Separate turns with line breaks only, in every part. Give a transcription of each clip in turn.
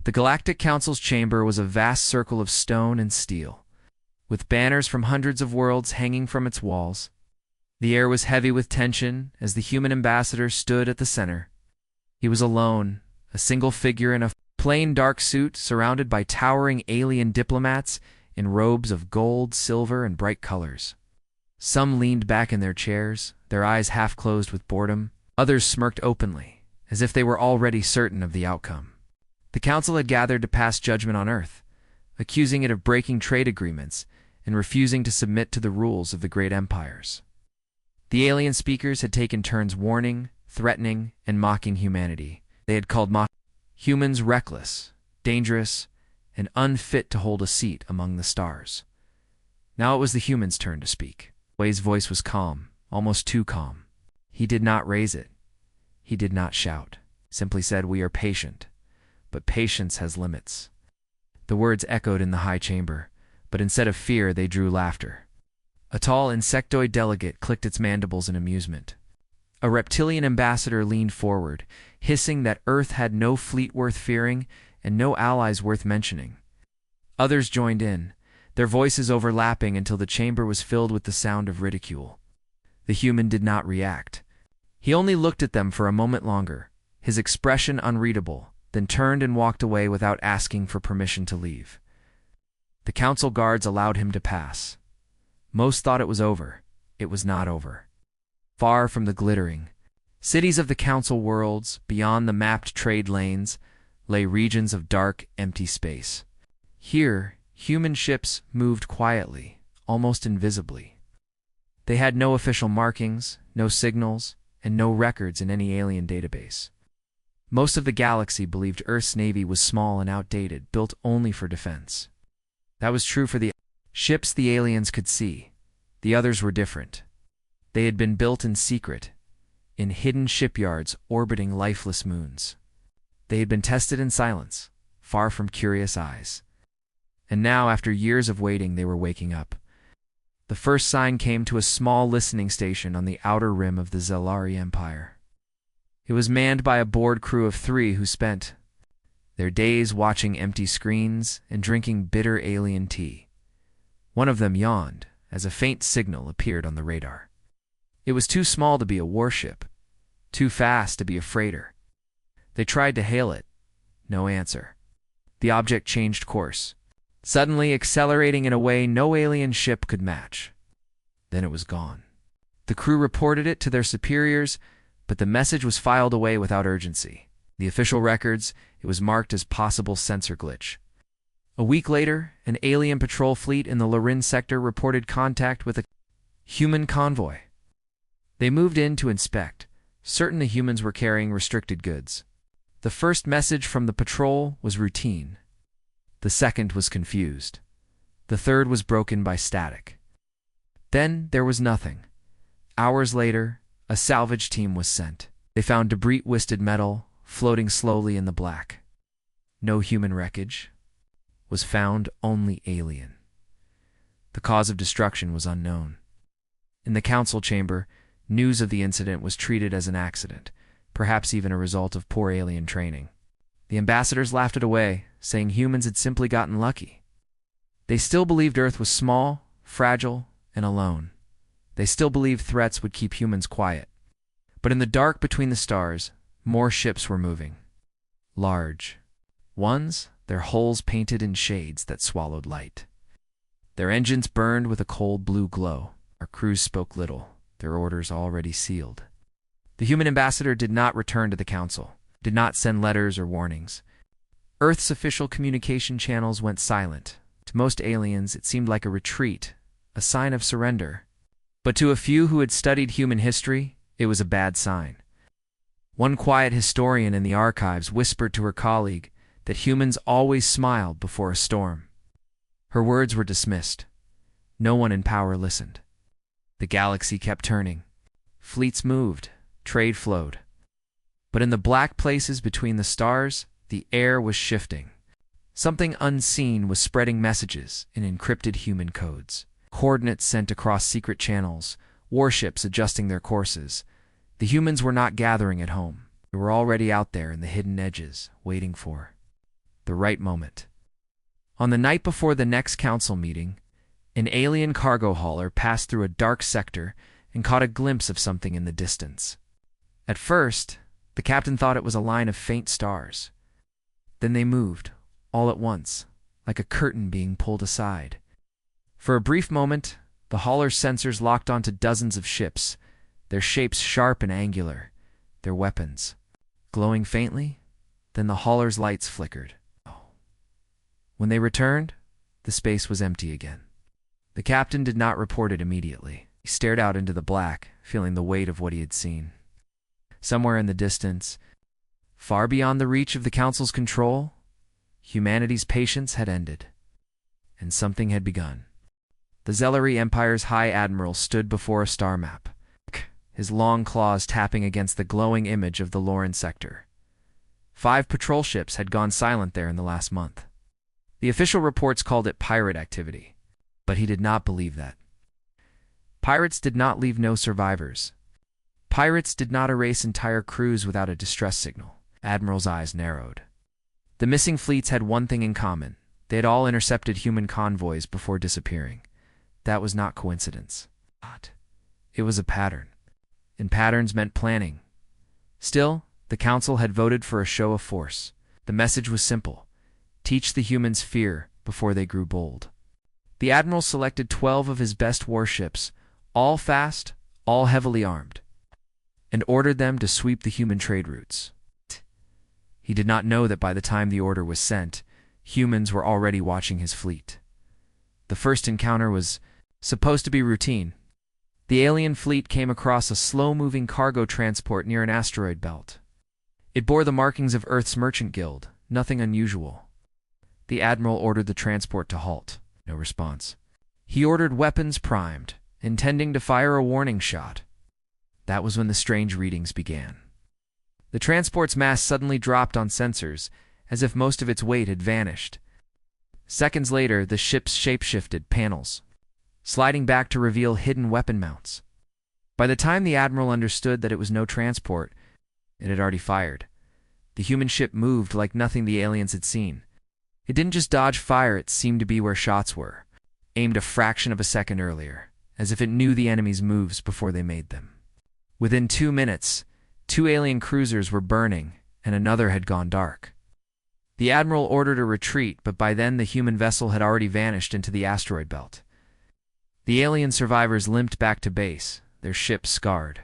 The Galactic Council's chamber was a vast circle of stone and steel, with banners from hundreds of worlds hanging from its walls. The air was heavy with tension as the human ambassador stood at the center. He was alone, a single figure in a plain dark suit surrounded by towering alien diplomats in robes of gold, silver, and bright colors. Some leaned back in their chairs, their eyes half closed with boredom. Others smirked openly, as if they were already certain of the outcome. The council had gathered to pass judgment on Earth, accusing it of breaking trade agreements and refusing to submit to the rules of the great empires. The alien speakers had taken turns warning, threatening, and mocking humanity. They had called humans reckless, dangerous, and unfit to hold a seat among the stars. Now it was the humans' turn to speak. Wei's voice was calm, almost too calm. He did not raise it. He did not shout. Simply said, "We are patient, but patience has limits." The words echoed in the high chamber, but instead of fear, they drew laughter. A tall insectoid delegate clicked its mandibles in amusement. A reptilian ambassador leaned forward, hissing that Earth had no fleet worth fearing and no allies worth mentioning. Others joined in, their voices overlapping until the chamber was filled with the sound of ridicule. The human did not react. He only looked at them for a moment longer, his expression unreadable, then turned and walked away without asking for permission to leave. The council guards allowed him to pass. Most thought it was over. It was not over. Far from the glittering cities of the council worlds, beyond the mapped trade lanes, lay regions of dark, empty space. Here, human ships moved quietly, almost invisibly. They had no official markings, no signals, and no records in any alien database. Most of the galaxy believed Earth's navy was small and outdated, built only for defense. That was true for the ships the aliens could see. The others were different. They had been built in secret, in hidden shipyards orbiting lifeless moons. They had been tested in silence, far from curious eyes. And now, after years of waiting, they were waking up. The first sign came to a small listening station on the outer rim of the Zelari Empire. It was manned by a bored crew of 3 who spent their days watching empty screens and drinking bitter alien tea. One of them yawned as a faint signal appeared on the radar. It was too small to be a warship, too fast to be a freighter. They tried to hail it. No answer. The object changed course, suddenly accelerating in a way no alien ship could match. Then it was gone. The crew reported it to their superiors, but the message was filed away without urgency. The official records, it was marked as possible sensor glitch. A week later, an alien patrol fleet in the Lorin sector reported contact with a human convoy. They moved in to inspect, certain the humans were carrying restricted goods. The first message from the patrol was routine. The second was confused. The third was broken by static. Then there was nothing. Hours later, a salvage team was sent. They found debris-twisted metal floating slowly in the black. No human wreckage was found, only alien. The cause of destruction was unknown. In the council chamber, news of the incident was treated as an accident, perhaps even a result of poor alien training. The ambassadors laughed it away, saying humans had simply gotten lucky. They still believed Earth was small, fragile, and alone. They still believed threats would keep humans quiet. But in the dark between the stars, more ships were moving. Large ones, their hulls painted in shades that swallowed light. Their engines burned with a cold blue glow. Our crews spoke little, their orders already sealed. The human ambassador did not return to the council, did not send letters or warnings. Earth's official communication channels went silent. To most aliens, it seemed like a retreat, a sign of surrender. But to a few who had studied human history, it was a bad sign. One quiet historian in the archives whispered to her colleague that humans always smiled before a storm. Her words were dismissed. No one in power listened. The galaxy kept turning. Fleets moved, trade flowed. But in the black places between the stars, the air was shifting. Something unseen was spreading messages in encrypted human codes. Coordinates sent across secret channels, warships adjusting their courses. The humans were not gathering at home. They were already out there in the hidden edges, waiting for the right moment. On the night before the next council meeting, an alien cargo hauler passed through a dark sector and caught a glimpse of something in the distance. At first, the captain thought it was a line of faint stars. Then they moved, all at once, like a curtain being pulled aside. For a brief moment, the hauler's sensors locked onto dozens of ships, their shapes sharp and angular, their weapons glowing faintly. Then the hauler's lights flickered. When they returned, the space was empty again. The captain did not report it immediately. He stared out into the black, feeling the weight of what he had seen. Somewhere in the distance, far beyond the reach of the Council's control, humanity's patience had ended, and something had begun. The Zellery Empire's High Admiral stood before a star map, his long claws tapping against the glowing image of the Lauren sector. 5 patrol ships had gone silent there in the last month. The official reports called it pirate activity, but he did not believe that. Pirates did not leave no survivors. Pirates did not erase entire crews without a distress signal. Admiral's eyes narrowed. The missing fleets had one thing in common. They had all intercepted human convoys before disappearing. That was not coincidence. It was a pattern. And patterns meant planning. Still, the Council had voted for a show of force. The message was simple. Teach the humans fear before they grew bold. The Admiral selected 12 of his best warships, all fast, all heavily armed, and ordered them to sweep the human trade routes. He did not know that by the time the order was sent, humans were already watching his fleet. The first encounter was supposed to be routine. The alien fleet came across a slow-moving cargo transport near an asteroid belt. It bore the markings of Earth's merchant guild, nothing unusual. The Admiral ordered the transport to halt. No response. He ordered weapons primed, intending to fire a warning shot. That was when the strange readings began. The transport's mass suddenly dropped on sensors, as if most of its weight had vanished. Seconds later, the ship's shape-shifted panels, sliding back to reveal hidden weapon mounts. By the time the Admiral understood that it was no transport, it had already fired. The human ship moved like nothing the aliens had seen. It didn't just dodge fire, it seemed to be where shots were, aimed a fraction of a second earlier, as if it knew the enemy's moves before they made them. Within 2 minutes, 2 alien cruisers were burning, and another had gone dark. The Admiral ordered a retreat, but by then the human vessel had already vanished into the asteroid belt. The alien survivors limped back to base, their ships scarred,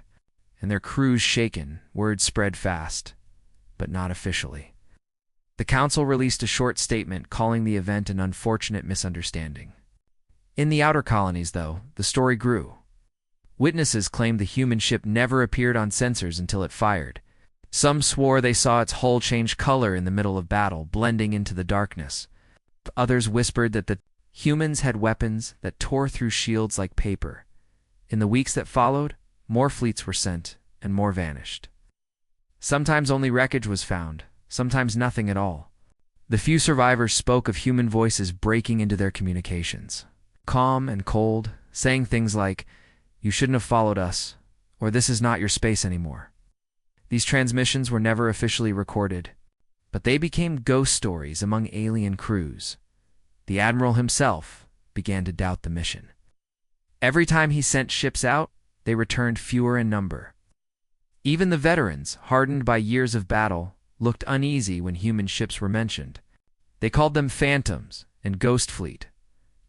and their crews shaken. Word spread fast, but not officially. The Council released a short statement calling the event an unfortunate misunderstanding. In the outer colonies, though, the story grew. Witnesses claimed the human ship never appeared on sensors until it fired. Some swore they saw its hull change color in the middle of battle, blending into the darkness. Others whispered that the humans had weapons that tore through shields like paper. In the weeks that followed, more fleets were sent, and more vanished. Sometimes only wreckage was found, sometimes nothing at all. The few survivors spoke of human voices breaking into their communications, calm and cold, saying things like, "You shouldn't have followed us," or "This is not your space anymore." These transmissions were never officially recorded, but they became ghost stories among alien crews. The Admiral himself began to doubt the mission. Every time he sent ships out, they returned fewer in number. Even the veterans, hardened by years of battle, looked uneasy when human ships were mentioned. They called them Phantoms and Ghost Fleet,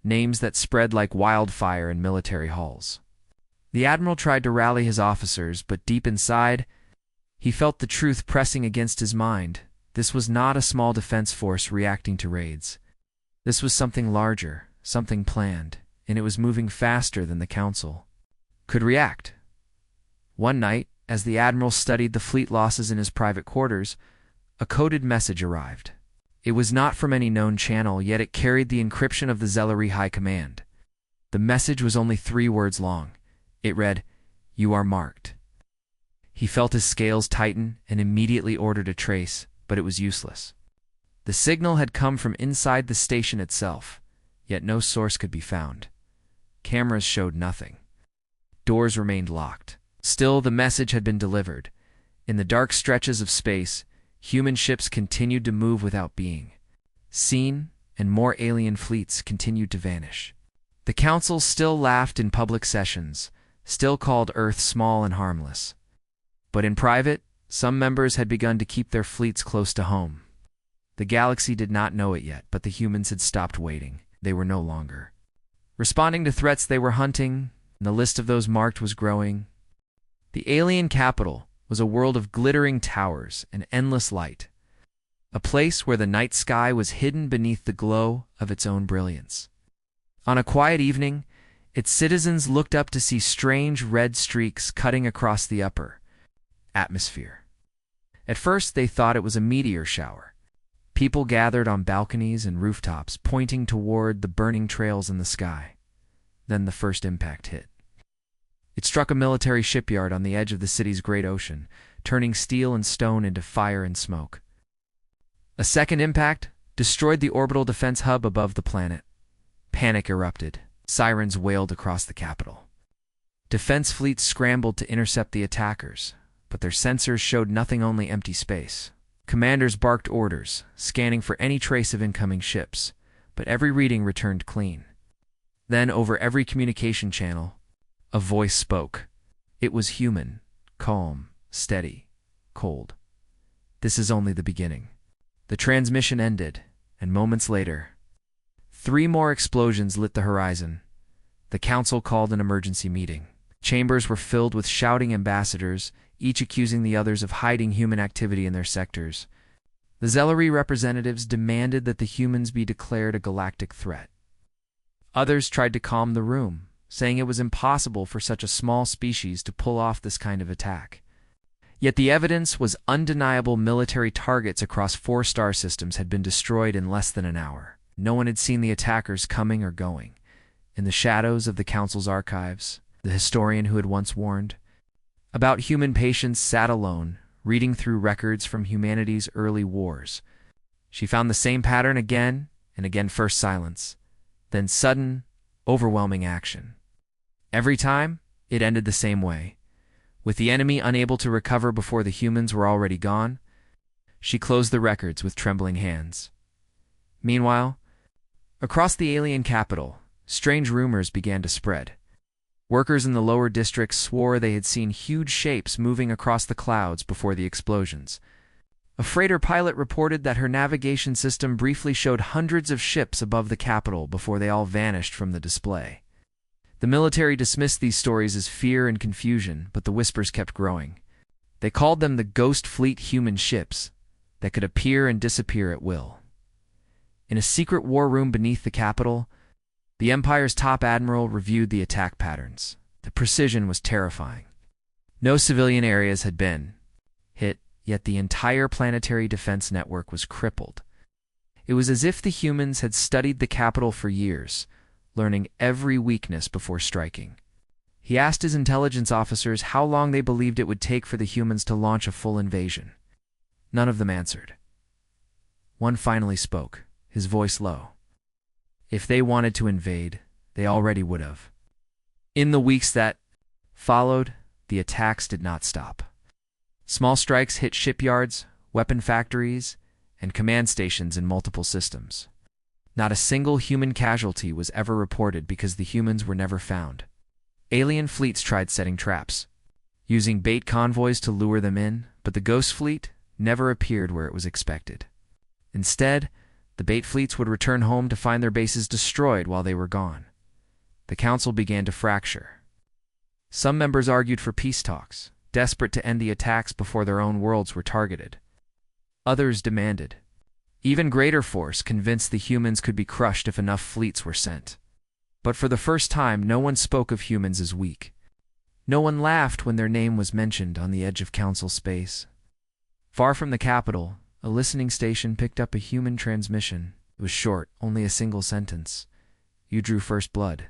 names that spread like wildfire in military halls. The Admiral tried to rally his officers, but deep inside, he felt the truth pressing against his mind. This was not a small defense force reacting to raids. This was something larger, something planned, and it was moving faster than the Council could react. One night, as the Admiral studied the fleet losses in his private quarters, a coded message arrived. It was not from any known channel, yet it carried the encryption of the Zellery High Command. The message was only 3 words long. It read, "You are marked." He felt his scales tighten and immediately ordered a trace, but it was useless. The signal had come from inside the station itself, yet no source could be found. Cameras showed nothing. Doors remained locked. Still, the message had been delivered. In the dark stretches of space, human ships continued to move without being. seen, and more alien fleets continued to vanish. The Council still laughed in public sessions, still called Earth small and harmless. But in private, some members had begun to keep their fleets close to home. The galaxy did not know it yet, but the humans had stopped waiting. They were no longer responding to threats they were hunting, and the list of those marked was growing. The alien capital was a world of glittering towers and endless light, a place where the night sky was hidden beneath the glow of its own brilliance. On a quiet evening, its citizens looked up to see strange red streaks cutting across the upper atmosphere. At first, they thought it was a meteor shower. People gathered on balconies and rooftops, pointing toward the burning trails in the sky. Then the first impact hit. It struck a military shipyard on the edge of the city's great ocean, turning steel and stone into fire and smoke. A second impact destroyed the orbital defense hub above the planet. Panic erupted. Sirens wailed across the capital. Defense fleets scrambled to intercept the attackers, but their sensors showed nothing, only empty space. Commanders barked orders, scanning for any trace of incoming ships, but every reading returned clean. Then, over every communication channel, a voice spoke. It was human, calm, steady, cold. This is only the beginning. The transmission ended, and moments later, 3 more explosions lit the horizon. The council called an emergency meeting. Chambers were filled with shouting ambassadors, each accusing the others of hiding human activity in their sectors. The Zellery representatives demanded that the humans be declared a galactic threat. Others tried to calm the room, saying it was impossible for such a small species to pull off this kind of attack. Yet the evidence was undeniable. Military targets across 4 star systems had been destroyed in less than an hour. No one had seen the attackers coming or going. In the shadows of the Council's archives, the historian who had once warned about human patience sat alone, reading through records from humanity's early wars. She found the same pattern again and again. First silence, then sudden, overwhelming action. Every time, it ended the same way, with the enemy unable to recover before the humans were already gone. She closed the records with trembling hands. Meanwhile, across the alien capital, strange rumors began to spread. Workers in the lower districts swore they had seen huge shapes moving across the clouds before the explosions. A freighter pilot reported that her navigation system briefly showed hundreds of ships above the capital before they all vanished from the display. The military dismissed these stories as fear and confusion, but the whispers kept growing. They called them the ghost fleet, human ships that could appear and disappear at will. In a secret war room beneath the capital, the Empire's top admiral reviewed the attack patterns. The precision was terrifying. No civilian areas had been hit, yet the entire planetary defense network was crippled. It was as if the humans had studied the capital for years, learning every weakness before striking. He asked his intelligence officers how long they believed it would take for the humans to launch a full invasion. None of them answered. One finally spoke, his voice low. If they wanted to invade, they already would have. In the weeks that followed, the attacks did not stop. Small strikes hit shipyards, weapon factories, and command stations in multiple systems. Not a single human casualty was ever reported because the humans were never found. Alien fleets tried setting traps, using bait convoys to lure them in, but the Ghost Fleet never appeared where it was expected. Instead, the bait fleets would return home to find their bases destroyed while they were gone. The Council began to fracture. Some members argued for peace talks, desperate to end the attacks before their own worlds were targeted. Others demanded even greater force, convinced the humans could be crushed if enough fleets were sent. But for the first time, no one spoke of humans as weak. No one laughed when their name was mentioned on the edge of Council space. Far from the capital, a listening station picked up a human transmission. It was short, only a single sentence. You drew first blood.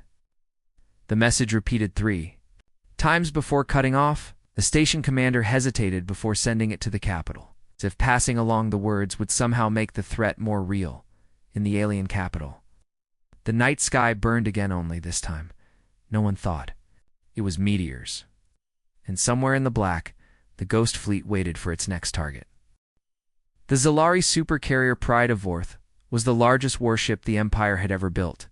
The message repeated 3 times before cutting off. The station commander hesitated before sending it to the capital, as if passing along the words would somehow make the threat more real. In the alien capital, the night sky burned again, only this time, no one thought. It was meteors. And somewhere in the black, the Ghost Fleet waited for its next target. The Zelari supercarrier Pride of Vorth was the largest warship the Empire had ever built,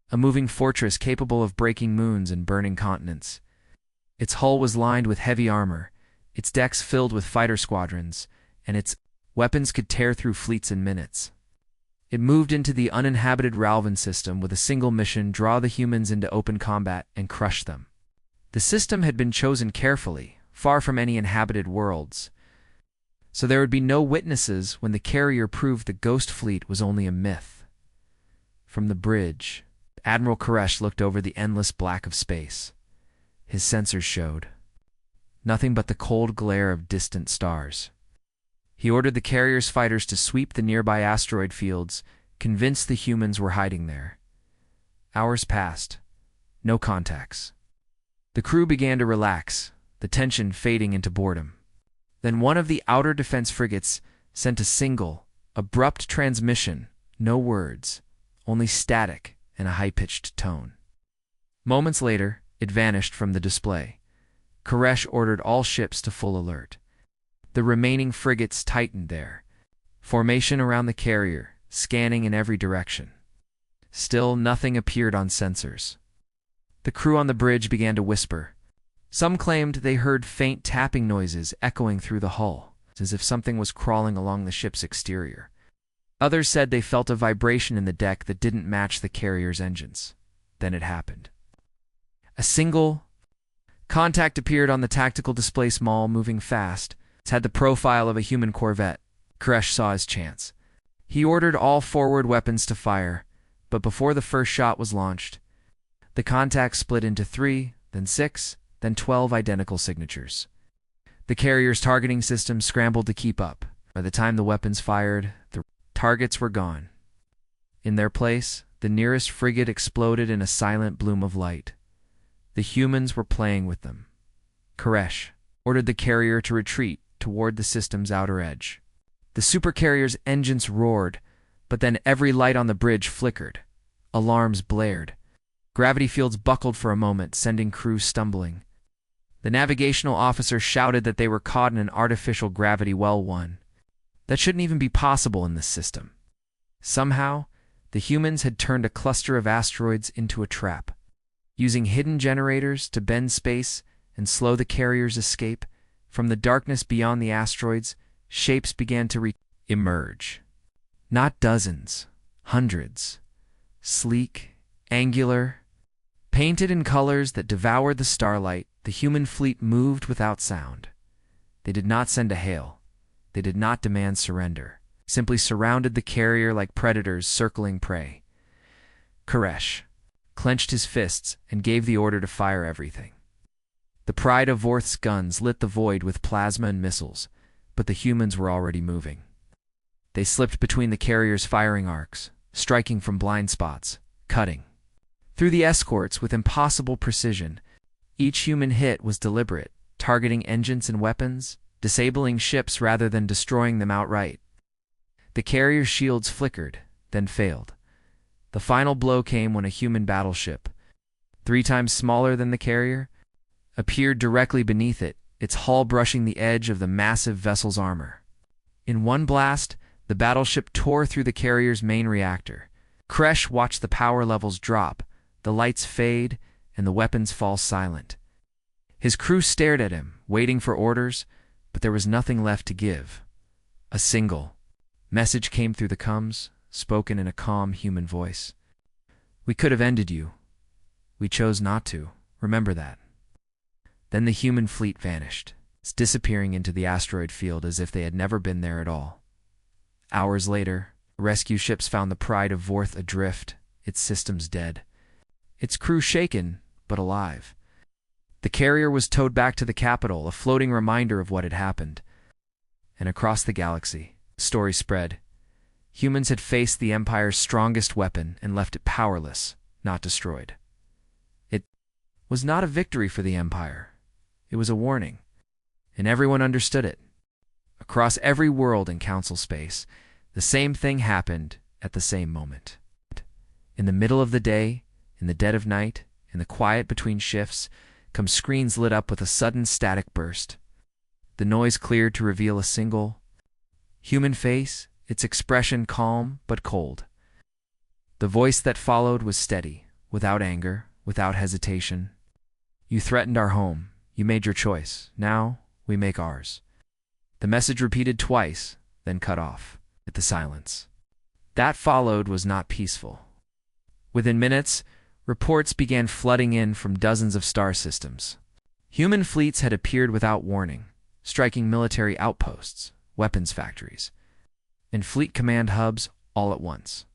a moving fortress capable of breaking moons and burning continents. Its hull was lined with heavy armor, its decks filled with fighter squadrons, and its weapons could tear through fleets in minutes. It moved into the uninhabited Ralvan system with a single mission: draw the humans into open combat and crush them. The system had been chosen carefully, far from any inhabited worlds, so there would be no witnesses when the carrier proved the ghost fleet was only a myth. From the bridge, Admiral Koresh looked over the endless black of space. His sensors showed nothing but the cold glare of distant stars. He ordered the carrier's fighters to sweep the nearby asteroid fields, convinced the humans were hiding there. Hours passed. No contacts. The crew began to relax, the tension fading into boredom. Then one of the outer defense frigates sent a single, abrupt transmission, no words, only static and a high-pitched tone. Moments later, it vanished from the display. Koresh ordered all ships to full alert. The remaining frigates tightened their formation around the carrier, scanning in every direction. Still, nothing appeared on sensors. The crew on the bridge began to whisper. Some claimed they heard faint tapping noises echoing through the hull, as if something was crawling along the ship's exterior. Others said they felt a vibration in the deck that didn't match the carrier's engines. Then it happened. A single contact appeared on the tactical display, small, moving fast. It had the profile of a human corvette. Koresh saw his chance. He ordered all forward weapons to fire, but before the first shot was launched, the contact split into 3, then 6, then 12 identical signatures. The carrier's targeting system scrambled to keep up. By the time the weapons fired, the targets were gone. In their place, the nearest frigate exploded in a silent bloom of light. The humans were playing with them. Koresh ordered the carrier to retreat toward the system's outer edge. The supercarrier's engines roared, but then every light on the bridge flickered. Alarms blared. Gravity fields buckled for a moment, sending crews stumbling. The navigational officer shouted that they were caught in an artificial gravity well. That shouldn't even be possible in this system. Somehow, the humans had turned a cluster of asteroids into a trap. Using hidden generators to bend space and slow the carrier's escape, from the darkness beyond the asteroids, shapes began to emerge. Not dozens, hundreds. Sleek, angular, painted in colors that devoured the starlight, the human fleet moved without sound. They did not send a hail. They did not demand surrender. Simply surrounded the carrier like predators circling prey. Koresh clenched his fists and gave the order to fire everything. The Pride of Vorth's guns lit the void with plasma and missiles, but the humans were already moving. They slipped between the carrier's firing arcs, striking from blind spots, cutting through the escorts with impossible precision. Each human hit was deliberate, targeting engines and weapons, disabling ships rather than destroying them outright. The carrier's shields flickered, then failed. The final blow came when a human battleship, 3 times smaller than the carrier, appeared directly beneath it, its hull brushing the edge of the massive vessel's armor. In one blast, the battleship tore through the carrier's main reactor. Koresh watched the power levels drop, the lights fade, and the weapons fall silent. His crew stared at him, waiting for orders, but there was nothing left to give. A single message came through the comms, spoken in a calm human voice. "We could have ended you. We chose not to. Remember that." Then the human fleet vanished, disappearing into the asteroid field as if they had never been there at all. Hours later, rescue ships found the Pride of Vorth adrift, its systems dead. Its crew shaken, but alive. The carrier was towed back to the capital, a floating reminder of what had happened. And across the galaxy, the story spread. Humans had faced the Empire's strongest weapon and left it powerless, not destroyed. It was not a victory for the Empire. It was a warning, and everyone understood it. Across every world in Council space, the same thing happened at the same moment. In the middle of the day, in the dead of night, in the quiet between shifts, come screens lit up with a sudden static burst. The noise cleared to reveal a single human face, its expression calm but cold. The voice that followed was steady, without anger, without hesitation. You threatened our home. You made your choice. Now, we make ours. The message repeated twice, then cut off, at the silence. That followed was not peaceful. Within minutes, reports began flooding in from dozens of star systems. Human fleets had appeared without warning, striking military outposts, weapons factories, and fleet command hubs all at once.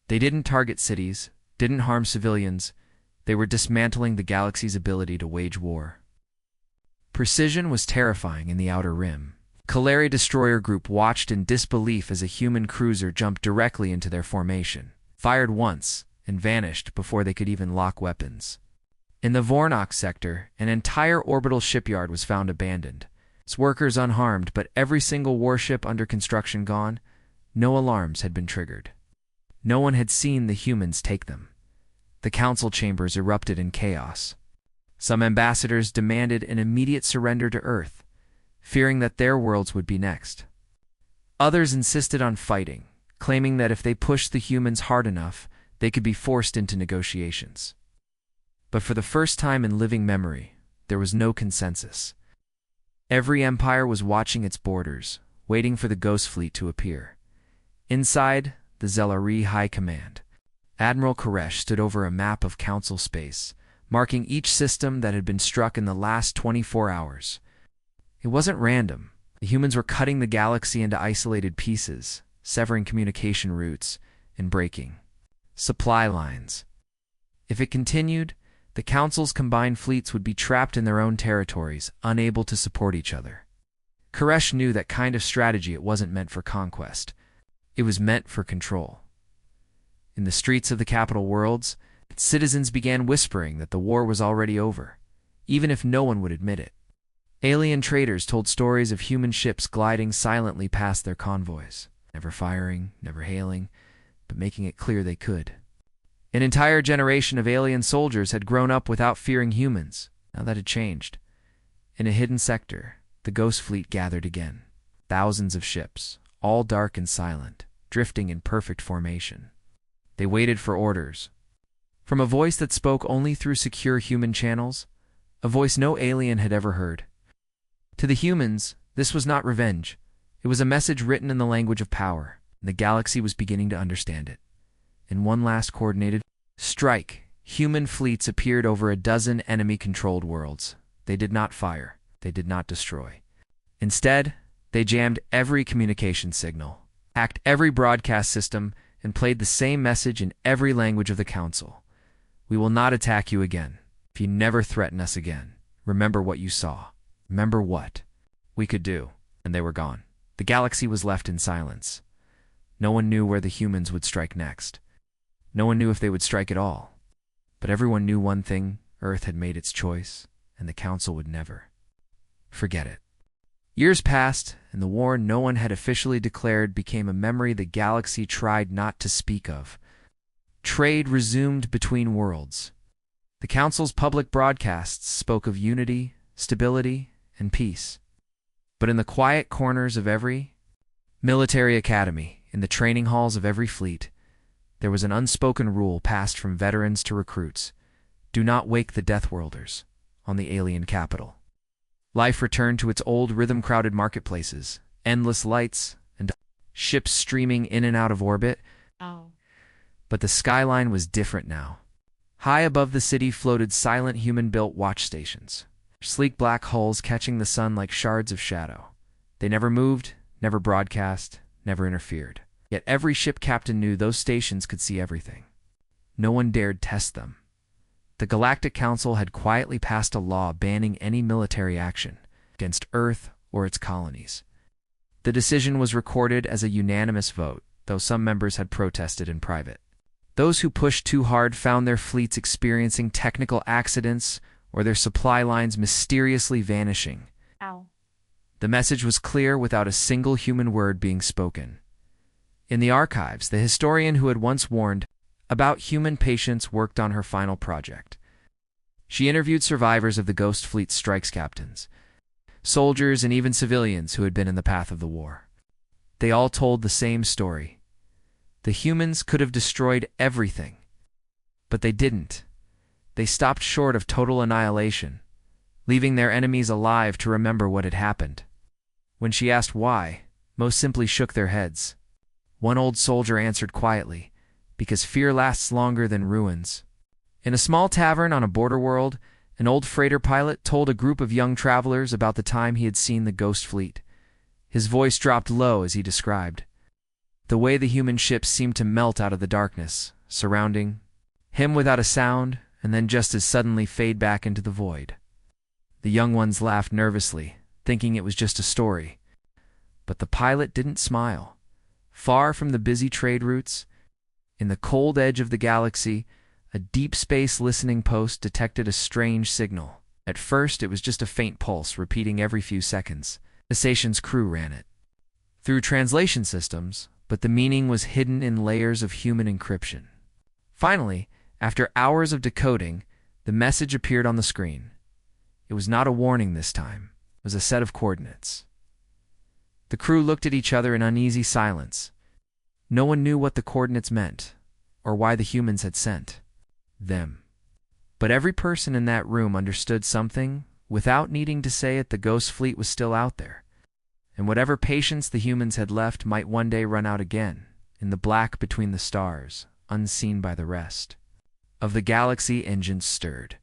They didn't target cities, didn't harm civilians. They were dismantling the galaxy's ability to wage war. Precision was terrifying in the Outer Rim. Kaleri Destroyer Group watched in disbelief as a human cruiser jumped directly into their formation, fired once, and vanished before they could even lock weapons. In the Vornox sector, an entire orbital shipyard was found abandoned, its workers unharmed, but every single warship under construction gone. No alarms had been triggered. No one had seen the humans take them. The council chambers erupted in chaos. Some ambassadors demanded an immediate surrender to Earth, fearing that their worlds would be next. Others insisted on fighting, claiming that if they pushed the humans hard enough, they could be forced into negotiations. But for the first time in living memory, there was no consensus. Every empire was watching its borders, waiting for the Ghost Fleet to appear. Inside the Zelari High Command, Admiral Koresh stood over a map of Council space, marking each system that had been struck in the last 24 hours. It wasn't random. The humans were cutting the galaxy into isolated pieces, severing communication routes, and breaking supply lines. If it continued, the Council's combined fleets would be trapped in their own territories, unable to support each other. Koresh knew that kind of strategy it wasn't meant for conquest. It was meant for control. In the streets of the capital worlds, citizens began whispering that the war was already over, even if no one would admit it. Alien traders told stories of human ships gliding silently past their convoys, never firing, never hailing, but making it clear they could. An entire generation of alien soldiers had grown up without fearing humans. Now that had changed. In a hidden sector, the Ghost Fleet gathered again. Thousands of ships, all dark and silent, drifting in perfect formation. They waited for orders. From a voice that spoke only through secure human channels, a voice no alien had ever heard. To the humans, this was not revenge. It was a message written in the language of power, and the galaxy was beginning to understand it. In one last coordinated strike, human fleets appeared over a dozen enemy-controlled worlds. They did not fire. They did not destroy. Instead, they jammed every communication signal, hacked every broadcast system, and played the same message in every language of the Council. We will not attack you again. If you never threaten us again, remember what you saw. Remember what we could do. And they were gone. The galaxy was left in silence. No one knew where the humans would strike next. No one knew if they would strike at all. But everyone knew one thing: Earth had made its choice, and the Council would never forget it. Years passed, and the war no one had officially declared became a memory the galaxy tried not to speak of. Trade resumed between worlds. The Council's public broadcasts spoke of unity, stability, and peace. But in the quiet corners of every military academy, in the training halls of every fleet, there was an unspoken rule passed from veterans to recruits: do not wake the Deathworlders on the alien capital. Life returned to its old rhythm-crowded marketplaces, endless lights, and ships streaming in and out of orbit. But the skyline was different now. High above the city floated silent human-built watch stations, sleek black hulls catching the sun like shards of shadow. They never moved, never broadcast, never interfered. Yet every ship captain knew those stations could see everything. No one dared test them. The Galactic Council had quietly passed a law banning any military action against Earth or its colonies. The decision was recorded as a unanimous vote, though some members had protested in private. Those who pushed too hard found their fleets experiencing technical accidents or their supply lines mysteriously vanishing. The message was clear without a single human word being spoken. In the archives, the historian who had once warned about human patience worked on her final project. She interviewed survivors of the Ghost Fleet strikes captains, soldiers, and even civilians who had been in the path of the war. They all told the same story. The humans could have destroyed everything, but they didn't. They stopped short of total annihilation, leaving their enemies alive to remember what had happened. When she asked why, most simply shook their heads. One old soldier answered quietly, because fear lasts longer than ruins. In a small tavern on a border world, an old freighter pilot told a group of young travelers about the time he had seen the ghost fleet. His voice dropped low as he described the way the human ships seemed to melt out of the darkness, surrounding him without a sound, and then just as suddenly fade back into the void. The young ones laughed nervously, thinking it was just a story. But the pilot didn't smile. Far from the busy trade routes, in the cold edge of the galaxy, a deep space listening post detected a strange signal. At first, it was just a faint pulse repeating every few seconds. The station's crew ran it through translation systems, but the meaning was hidden in layers of human encryption. Finally, after hours of decoding, the message appeared on the screen. It was not a warning this time. It was a set of coordinates. The crew looked at each other in uneasy silence. No one knew what the coordinates meant, or why the humans had sent them. But every person in that room understood something. Without needing to say it, the ghost fleet was still out there. And whatever patience the humans had left might one day run out again, in the black between the stars, unseen by the rest of the galaxy. Engines stirred.